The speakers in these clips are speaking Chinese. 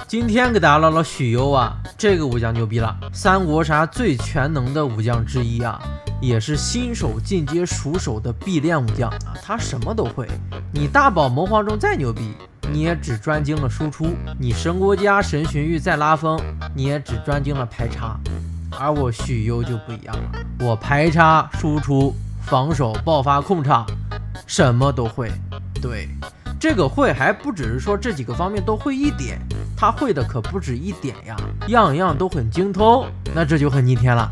今天给大家唠唠许攸啊，这个武将牛逼了，三国杀最全能的武将之一啊，也是新手进阶熟手的必练武将啊，他什么都会。你大宝魔皇中再牛逼，你也只专精了输出；你神国家神荀彧再拉风，你也只专精了排插。而我许攸就不一样了，我排插、输出、防守、爆发、控场，什么都会。对，这个会还不只是说这几个方面都会一点，他会的可不止一点呀，样样都很精通，那这就很逆天了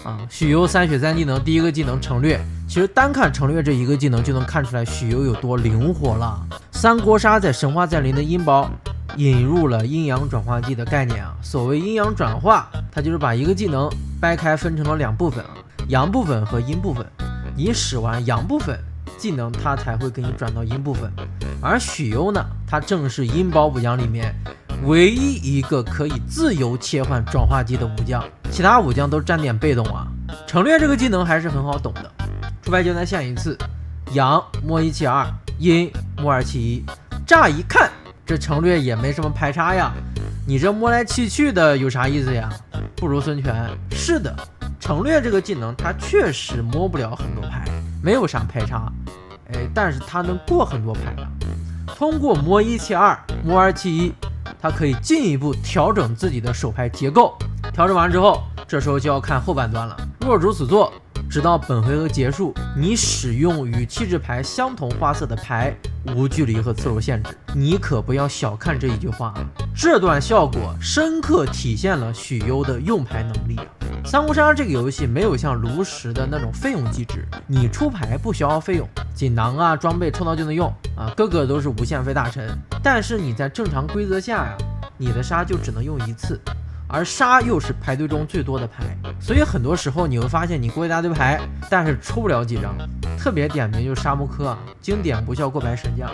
啊！许攸3血3技能，第一个技能城略，其实单看城略这一个技能就能看出来许攸有多灵活了。三国杀在神话降临的阴包引入了阴阳转化技的概念啊，所谓阴阳转化，它就是把一个技能掰开分成了2部分啊，阳部分和阴部分，你使完阳部分技能它才会给你转到阴部分，而许攸呢，它正是阴包武将里面唯一一个可以自由切换转化技的武将，其他武将都站点被动啊。城略这个技能还是很好懂的，出牌就再现一次，阳摸172，阴摸271，乍一看这城略也没什么排插呀，你这摸来气去的有啥意思呀？不如孙权。是的，城略这个技能它确实摸不了很多牌，没有啥排插，但是它能过很多牌啊。通过摸172、摸271，它可以进一步调整自己的手牌结构。调整完之后，这时候就要看后半段了。若如此做，直到本回合结束，你使用与气质牌相同花色的牌无距离和次数限制。你可不要小看这一句话啊！这段效果深刻体现了许攸的用牌能力啊！三国杀这个游戏没有像炉石的那种费用机制，你出牌不消耗费用，锦囊啊装备抽到就能用啊，个个都是无限费大神。但是你在正常规则下呀，你的杀就只能用一次，而杀又是排队中最多的牌，所以很多时候你会发现你过一大堆牌，但是出不了几张。特别点名就是沙漠科啊，经典不效过牌神将，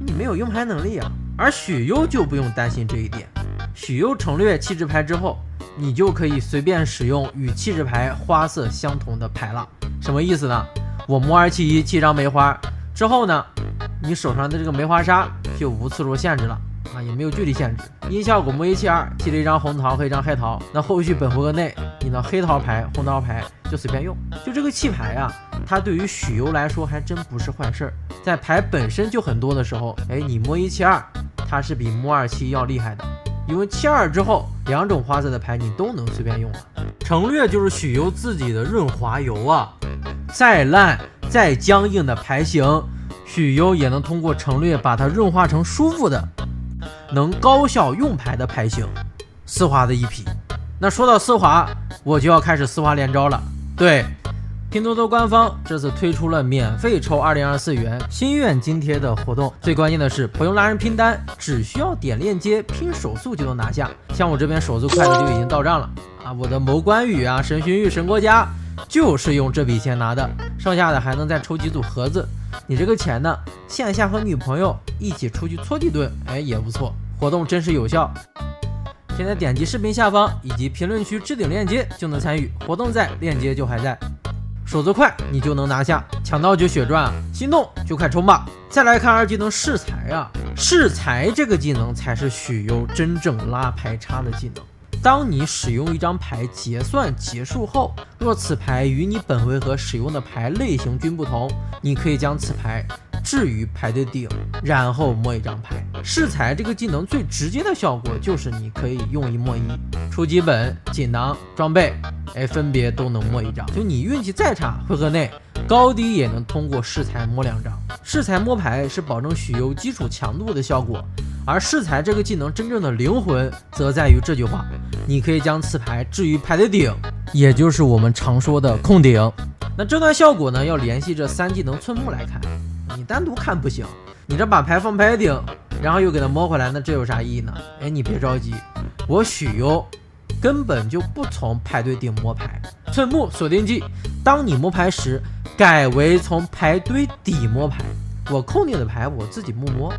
你没有用牌能力啊。而许攸就不用担心这一点，许攸城略气质牌之后，你就可以随便使用与气质牌花色相同的牌了。什么意思呢？我摸271 7张梅花之后呢，你手上的这个梅花杀就无次数限制了啊，也没有距离限制。阴效果摸172，记了一张红桃和一张黑桃，那后续本回合内你的黑桃牌、红桃牌就随便用。就这个弃牌啊，它对于许攸来说还真不是坏事儿。在牌本身就很多的时候，你摸172，它是比摸271要厉害的，因为72之后2种花色的牌你都能随便用了。城略就是许攸自己的润滑油啊，再烂再僵硬的牌型，许攸也能通过城略把它润化成舒服的能高效用牌的牌型，丝滑的一匹。那说到丝滑，我就要开始丝滑连招了。对，拼多多官方这次推出了免费抽2024元心愿津贴的活动，最关键的是不用拉人拼单，只需要点链接拼手速就能拿下。像我这边手速快的就已经到账了啊！我的谋关羽啊、神荀彧、神国家就是用这笔钱拿的，剩下的还能再抽几组盒子。你这个钱呢，线下和女朋友一起出去搓几顿，也不错。活动真实有效。现在点击视频下方以及评论区置顶链接就能参与，活动在，链接就还在。手速快你就能拿下，抢到就血赚啊！心动就快冲吧！再来看2技能适才啊，适才这个技能才是许攸真正拉牌差的技能。当你使用一张牌结算结束后，若此牌与你本回合使用的牌类型均不同，你可以将此牌置于牌的顶，然后摸一张牌。适才这个技能最直接的效果就是你可以用1摸1，初级本、锦囊、装备，分别都能摸一张。就你运气再差，回合内高低也能通过适才摸2张。适才摸牌是保证许攸基础强度的效果，而适才这个技能真正的灵魂则在于这句话：你可以将此牌置于牌的顶，也就是我们常说的控顶。那这段效果呢，要联系这3技能寸目来看，你单独看不行，你这把牌放牌顶，然后又给它摸回来，那这有啥意义呢？你别着急，我许攸根本就不从排队顶摸牌。寸目锁定技，当你摸牌时改为从排堆底摸牌，我控定的牌我自己不摸，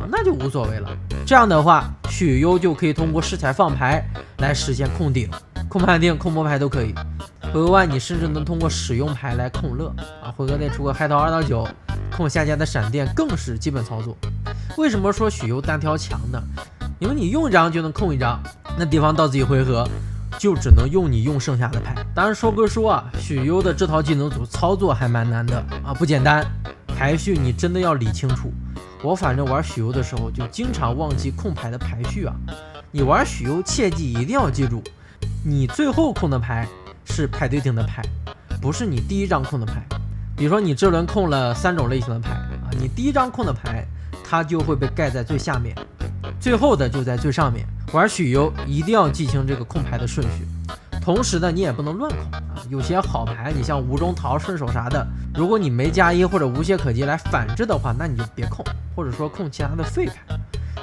那就无所谓了。这样的话，许攸就可以通过适才放牌来实现控顶、控判定、控摸牌都可以。回合外你甚至能通过使用牌来控乐啊，回合内出个黑桃2到9，控下家的闪电更是基本操作。为什么说许攸单挑强呢？因为你用一张就能空一张，那敌方到自己回合就只能用你用剩下的牌。当然说归说啊，许攸的这套技能组操作还蛮难的啊，不简单，排序你真的要理清楚。我反正玩许攸的时候就经常忘记控牌的排序啊。你玩许攸切记一定要记住，你最后控的牌是排队顶的牌，不是你第一张控的牌。比如说你这轮控了3种类型的牌啊，你第一张控的牌它就会被盖在最下面，最后的就在最上面。玩许攸一定要记清这个控牌的顺序，同时呢你也不能乱控啊。有些好牌你像无中逃、顺手啥的，如果你没加1或者无懈可击来反制的话，那你就别控，或者说控其他的废牌。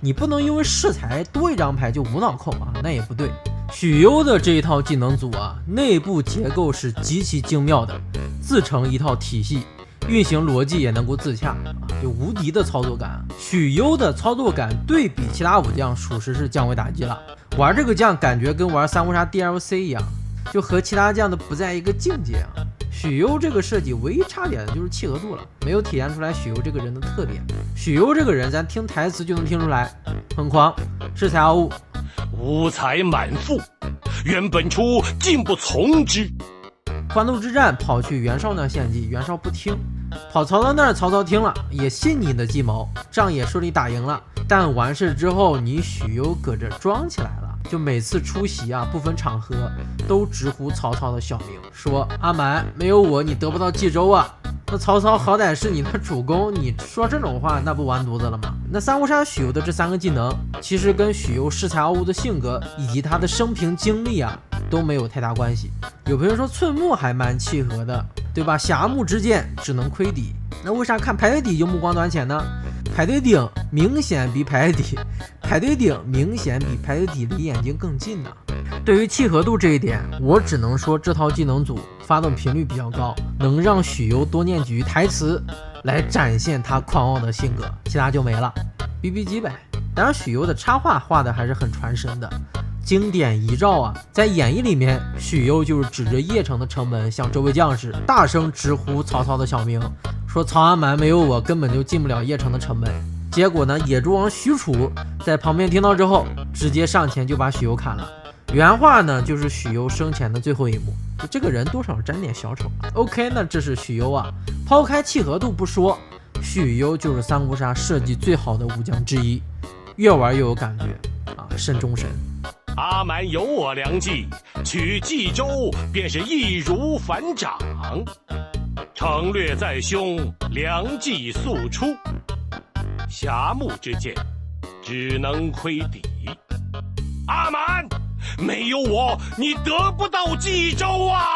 你不能因为适才多一张牌就无脑控啊，那也不对。许攸的这一套技能组啊，内部结构是极其精妙的，自成一套体系，运行逻辑也能够自洽啊，有无敌的操作感。许攸的操作感对比其他武将属实是降维打击了。玩这个将感觉跟玩三国杀 DLC 一样，就和其他将的不在一个境界啊。许攸这个设计唯一差点的就是契合度了，没有体现出来许攸这个人的特点。许攸这个人咱听台词就能听出来，很狂，恃才傲物，无才满腹，原本初竟不从之。官渡之战跑去袁绍那献计，袁绍不听，跑曹操那儿，曹操听了也信你的计谋，仗也顺利打赢了。但完事之后，你许攸搁这装起来了，就每次出席啊，不分场合都直呼曹操的小名，说阿蛮没有我你得不到冀州啊。那曹操好歹是你的主公，你说这种话那不完犊子了吗？那三国杀许攸的这3个技能，其实跟许攸恃才傲物的性格以及他的生平经历啊都没有太大关系。有朋友说寸木还蛮契合的，对吧？侠木之剑只能窥底，那为啥看排队底就目光短浅呢？排队顶明显比排队底离眼睛更近呢。对于契合度这一点，我只能说这套技能组发动频率比较高，能让许攸多念几句台词来展现他狂傲的性格，其他就没了，逼逼机呗。当然许攸的插画画的还是很传神的，经典遗照啊。在演义里面，许攸就是指着邺城的城门向周围将士大声直呼曹操的小名，说曹阿瞒没有我根本就进不了邺城的城门。结果呢，野猪王许褚在旁边听到之后，直接上前就把许攸砍了。原话呢就是许攸生前的最后一幕，就这个人多少沾点小丑。OK， 那这是许攸啊。抛开契合度不说，许攸就是三国杀设计最好的武将之一，越玩越有感觉啊，神中神。阿蛮有我良计，取冀州便是易如反掌。城略在胸，良计速出。侠木之剑，只能窥底。阿蛮，没有我，你得不到冀州啊！